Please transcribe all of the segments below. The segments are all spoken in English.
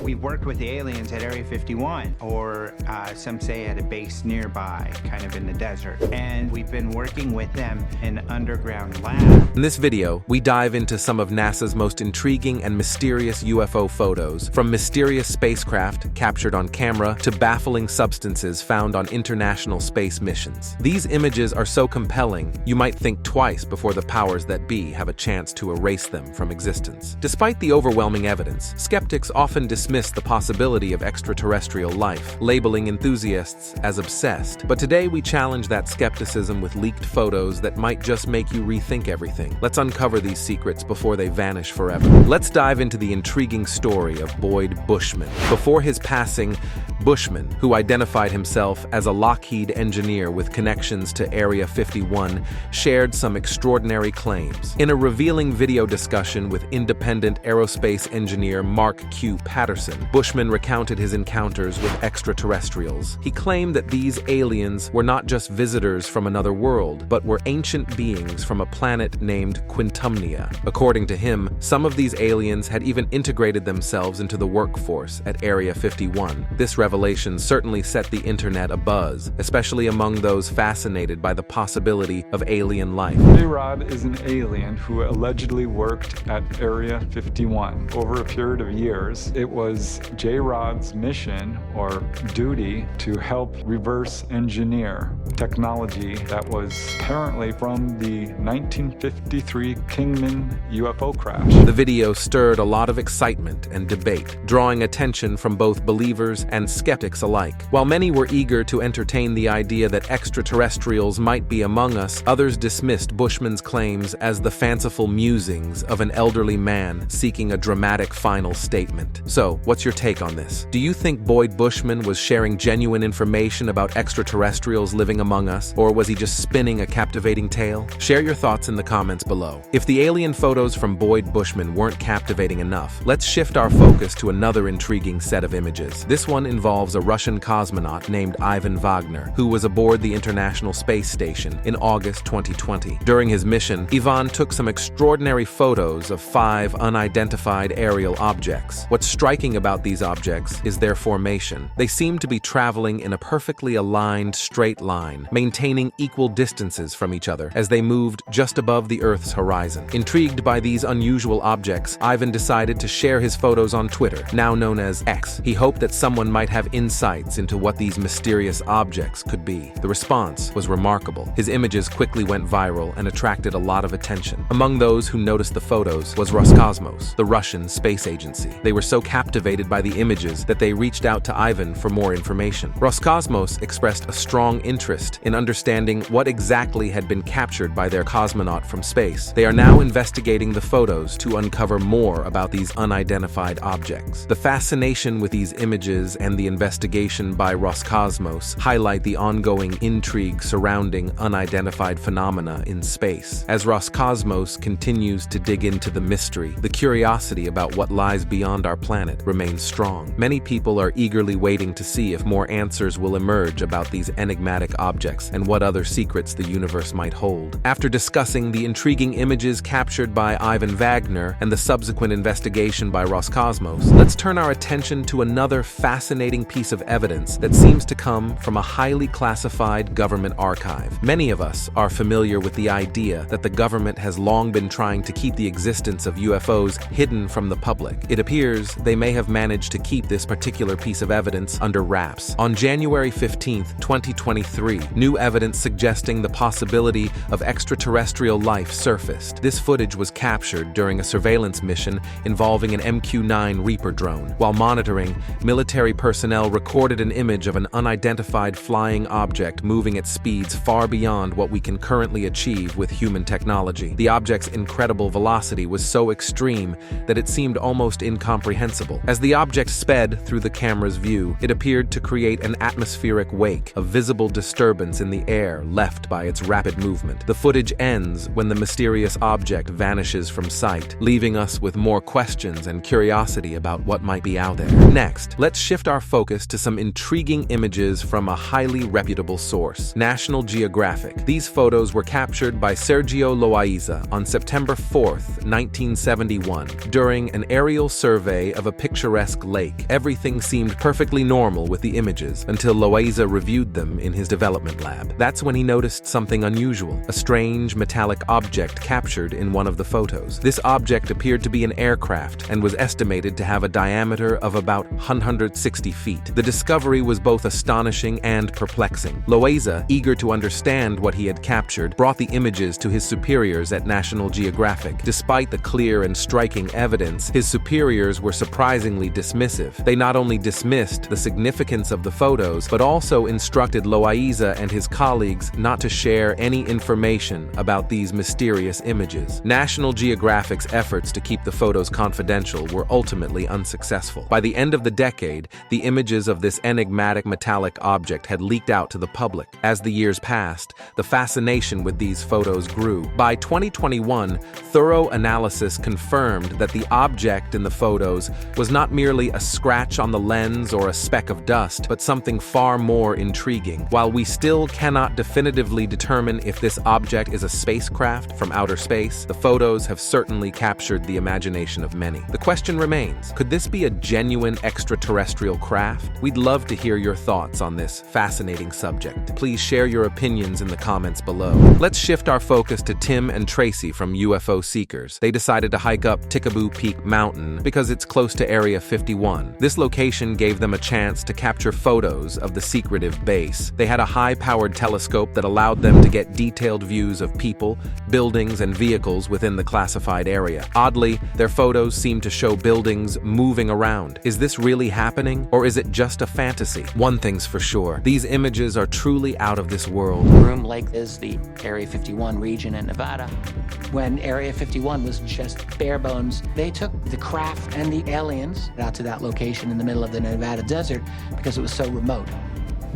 We've worked with the aliens at Area 51, or some say at a base nearby, kind of in the desert. And we've been working with them in an underground lab. In this video, we dive into some of NASA's most intriguing and mysterious UFO photos, from mysterious spacecraft captured on camera to baffling substances found on international space missions. These images are so compelling, you might think twice before the powers that be have a chance to erase them from existence. Despite the overwhelming evidence, skeptics often dismiss the possibility of extraterrestrial life, labeling enthusiasts as obsessed. But today we challenge that skepticism with leaked photos that might just make you rethink everything. Let's uncover these secrets before they vanish forever. Let's dive into the intriguing story of Boyd Bushman. Before his passing, Bushman, who identified himself as a Lockheed engineer with connections to Area 51, shared some extraordinary claims. In a revealing video discussion with independent aerospace engineer Mark Q. Patterson, Bushman recounted his encounters with extraterrestrials. He claimed that these aliens were not just visitors from another world, but were ancient beings from a planet named Quintumnia. According to him, some of these aliens had even integrated themselves into the workforce at Area 51. This revelation certainly set the internet abuzz, especially among those fascinated by the possibility of alien life. J-Rod is an alien who allegedly worked at Area 51. Over a period of years, it was J-Rod's mission or duty to help reverse engineer technology that was apparently from the 1953 Kingman UFO crash. The video stirred a lot of excitement and debate, drawing attention from both believers and skeptics alike. While many were eager to entertain the idea that extraterrestrials might be among us, others dismissed Bushman's claims as the fanciful musings of an elderly man seeking a dramatic final statement. So, what's your take on this? Do you think Boyd Bushman was sharing genuine information about extraterrestrials living among us, or was he just spinning a captivating tale? Share your thoughts in the comments below. If the alien photos from Boyd Bushman weren't captivating enough, let's shift our focus to another intriguing set of images. This one involves a Russian cosmonaut named Ivan Wagner, who was aboard the International Space Station in August 2020. During his mission, Ivan took some extraordinary photos of 5 unidentified aerial objects. What's striking about these objects is their formation. They seem to be traveling in a perfectly aligned straight line, maintaining equal distances from each other as they moved just above the Earth's horizon. Intrigued by these unusual objects, Ivan decided to share his photos on Twitter, now known as X. He hoped that someone might have insights into what these mysterious objects could be. The response was remarkable. His images quickly went viral and attracted a lot of attention. Among those who noticed the photos was Roscosmos, the Russian space agency. They were so captivated by the images that they reached out to Ivan for more information. Roscosmos expressed a strong interest in understanding what exactly had been captured by their cosmonaut from space. They are now investigating the photos to uncover more about these unidentified objects. The fascination with these images and the investigation by Roscosmos highlight the ongoing intrigue surrounding unidentified phenomena in space. As Roscosmos continues to dig into the mystery, the curiosity about what lies beyond our planet remains strong. Many people are eagerly waiting to see if more answers will emerge about these enigmatic objects and what other secrets the universe might hold. After discussing the intriguing images captured by Ivan Wagner and the subsequent investigation by Roscosmos, let's turn our attention to another fascinating piece of evidence that seems to come from a highly classified government archive. Many of us are familiar with the idea that the government has long been trying to keep the existence of UFOs hidden from the public. It appears they may have managed to keep this particular piece of evidence under wraps. On January 15, 2023, new evidence suggesting the possibility of extraterrestrial life surfaced. This footage was captured during a surveillance mission involving an MQ-9 Reaper drone. While monitoring, military personnel recorded an image of an unidentified flying object moving at speeds far beyond what we can currently achieve with human technology. The object's incredible velocity was so extreme that it seemed almost incomprehensible. As the object sped through the camera's view, it appeared to create an atmospheric wake, a visible disturbance in the air left by its rapid movement. The footage ends when the mysterious object vanishes from sight, leaving us with more questions and curiosity about what might be out there. Next, let's shift our focus to some intriguing images from a highly reputable source, National Geographic. These photos were captured by Sergio Loaiza on September 4, 1971, during an aerial survey of a picture picturesque lake. Everything seemed perfectly normal with the images until Loaiza reviewed them in his development lab. That's when he noticed something unusual, a strange metallic object captured in one of the photos. This object appeared to be an aircraft and was estimated to have a diameter of about 160 feet. The discovery was both astonishing and perplexing. Loaiza, eager to understand what he had captured, brought the images to his superiors at National Geographic. Despite the clear and striking evidence, his superiors were surprisingly dismissive. They not only dismissed the significance of the photos, but also instructed Loaiza and his colleagues not to share any information about these mysterious images. National Geographic's efforts to keep the photos confidential were ultimately unsuccessful. By the end of the decade, the images of this enigmatic metallic object had leaked out to the public. As the years passed, the fascination with these photos grew. By 2021, thorough analysis confirmed that the object in the photos was not merely a scratch on the lens or a speck of dust, but something far more intriguing. While we still cannot definitively determine if this object is a spacecraft from outer space, the photos have certainly captured the imagination of many. The question remains, could this be a genuine extraterrestrial craft? We'd love to hear your thoughts on this fascinating subject. Please share your opinions in the comments below. Let's shift our focus to Tim and Tracy from UFO Seekers. They decided to hike up Tikaboo Peak Mountain because it's close to Area 51. This location gave them a chance to capture photos of the secretive base. They had a high-powered telescope that allowed them to get detailed views of people, buildings, and vehicles within the classified area. Oddly, their photos seem to show buildings moving around. Is this really happening, or is it just a fantasy? One thing's for sure, these images are truly out of this world. Groom Lake is the Area 51 region in Nevada. When Area 51 was just bare bones, they took the craft and the aliens out to that location in the middle of the Nevada desert because it was so remote.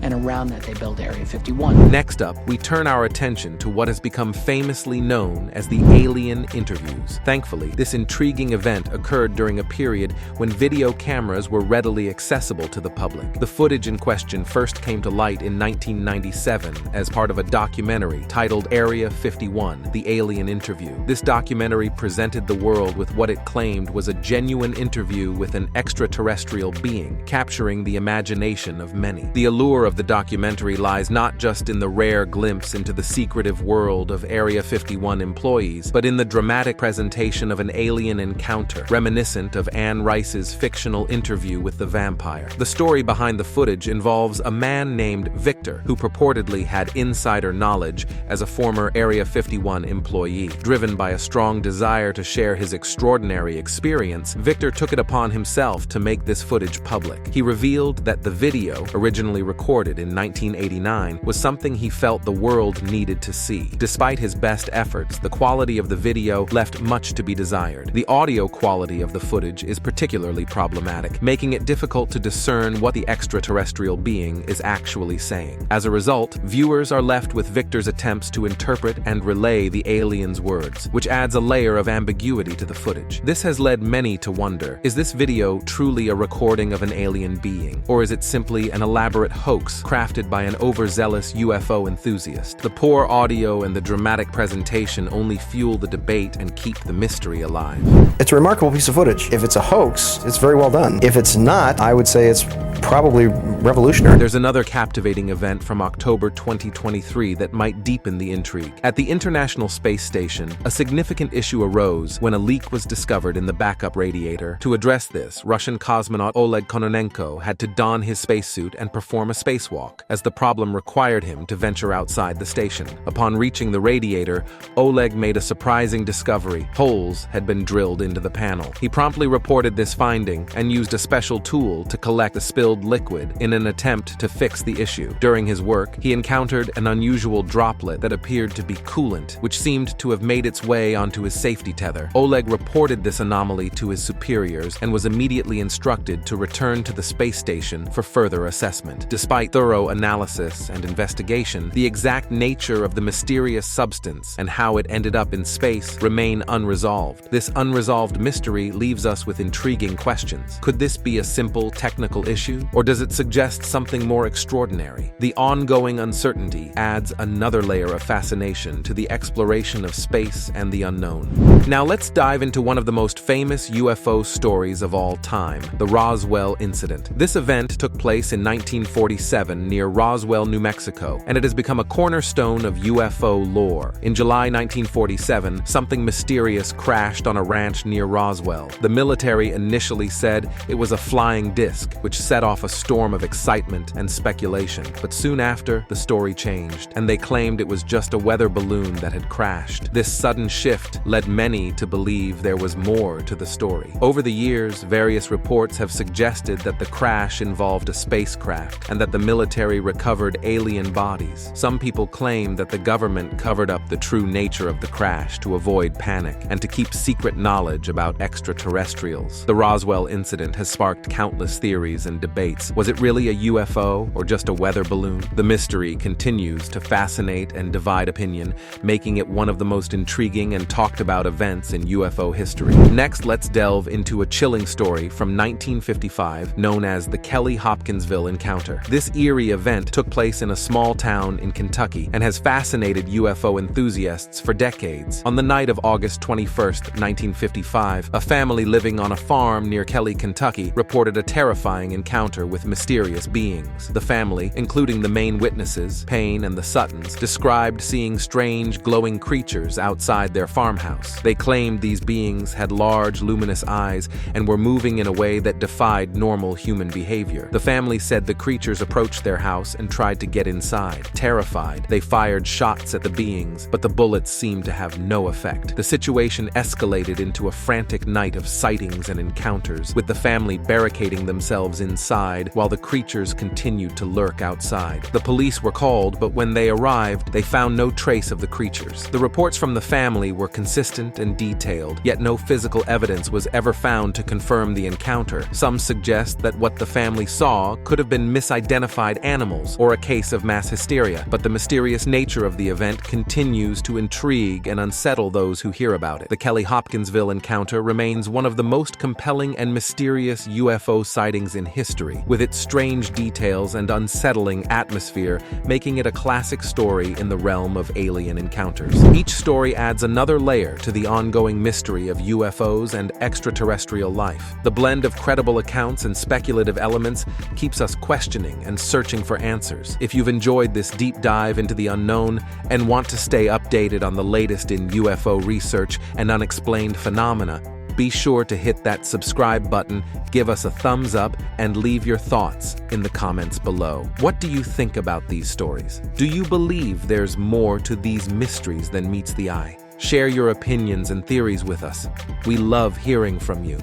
And around that, they built Area 51. Next up, we turn our attention to what has become famously known as the alien interviews. Thankfully, this intriguing event occurred during a period when video cameras were readily accessible to the public. The footage in question first came to light in 1997 as part of a documentary titled Area 51, The Alien Interview. This documentary presented the world with what it claimed was a genuine interview with an extraterrestrial being, capturing the imagination of many. The allure of the documentary lies not just in the rare glimpse into the secretive world of Area 51 employees, but in the dramatic presentation of an alien encounter, reminiscent of Anne Rice's fictional interview with the vampire. The story behind the footage involves a man named Victor, who purportedly had insider knowledge as a former Area 51 employee. Driven by a strong desire to share his extraordinary experience, Victor took it upon himself to make this footage public. He revealed that the video, originally recorded in 1989, was something he felt the world needed to see. Despite his best efforts, the quality of the video left much to be desired. The audio quality of the footage is particularly problematic, making it difficult to discern what the extraterrestrial being is actually saying. As a result, viewers are left with Victor's attempts to interpret and relay the alien's words, which adds a layer of ambiguity to the footage. This has led many to wonder, is this video truly a recording of an alien being, or is it simply an elaborate hoax crafted by an overzealous UFO enthusiast? The poor audio and the dramatic presentation only fuel the debate and keep the mystery alive. It's a remarkable piece of footage. If it's a hoax, it's very well done. If it's not, I would say it's probably revolutionary. There's another captivating event from October 2023 that might deepen the intrigue. At the International Space Station, a significant issue arose when a leak was discovered in the backup radiator. To address this, Russian cosmonaut Oleg Kononenko had to don his spacesuit and perform a spacewalk, as the problem required him to venture outside the station. Upon reaching the radiator, Oleg made a surprising discovery. Holes had been drilled into the panel. He promptly reported this finding and used a special tool to collect the spilled liquid in an attempt to fix the issue. During his work, he encountered an unusual droplet that appeared to be coolant, which seemed to have made its way onto his safety tether. Oleg reported this anomaly to his superiors and was immediately instructed to return to the space station for further assessment. Despite thorough analysis and investigation, the exact nature of the mysterious substance and how it ended up in space remain unresolved. This unresolved mystery leaves us with intriguing questions. Could this be a simple technical issue? fiction, or does it suggest something more extraordinary? The ongoing uncertainty adds another layer of fascination to the exploration of space and the unknown. Now let's dive into one of the most famous UFO stories of all time, the Roswell incident. This event took place in 1947 near Roswell, New Mexico, and it has become a cornerstone of UFO lore. In July 1947, something mysterious crashed on a ranch near Roswell. The military initially said it was a flying disc, which set off a storm of excitement and speculation. But soon after, the story changed, and they claimed it was just a weather balloon that had crashed. This sudden shift led many to believe there was more to the story. Over the years, various reports have suggested that the crash involved a spacecraft and that the military recovered alien bodies. Some people claim that the government covered up the true nature of the crash to avoid panic and to keep secret knowledge about extraterrestrials. The Roswell incident has sparked countless theories and debates. Was it really a UFO or just a weather balloon? The mystery continues to fascinate and divide opinion, making it one of the most intriguing and talked about events in UFO history. Next, let's delve into a chilling story from 1955 known as the Kelly-Hopkinsville encounter. This eerie event took place in a small town in Kentucky and has fascinated UFO enthusiasts for decades. On the night of August 21st, 1955, a family living on a farm near Kelly, Kentucky, reported a terrifying encounter with mysterious beings. The family, including the main witnesses, Payne and the Suttons, described seeing strange, glowing creatures outside their farmhouse. They claimed these beings had large, luminous eyes and were moving in a way that defied normal human behavior. The family said the creatures approached their house and tried to get inside. Terrified, they fired shots at the beings, but the bullets seemed to have no effect. The situation escalated into a frantic night of sightings and encounters, with the family barricading themselves inside while the creatures continued to lurk outside. The police were called, but when they arrived, they found no trace of the creatures. The reports from the family were consistent and detailed, yet no physical evidence was ever found to confirm the encounter. Some suggest that what the family saw could have been misidentified animals or a case of mass hysteria, but the mysterious nature of the event continues to intrigue and unsettle those who hear about it. The Kelly-Hopkinsville encounter remains one of the most compelling and mysterious UFO sightings in history, with its strange details and unsettling atmosphere making it a classic story in the realm of alien encounters. Each story adds another layer to the ongoing mystery of UFOs and extraterrestrial life. The blend of credible accounts and speculative elements keeps us questioning and searching for answers. If you've enjoyed this deep dive into the unknown and want to stay updated on the latest in UFO research and unexplained phenomena, be sure to hit that subscribe button, give us a thumbs up, and leave your thoughts in the comments below. What do you think about these stories? Do you believe there's more to these mysteries than meets the eye? Share your opinions and theories with us. We love hearing from you.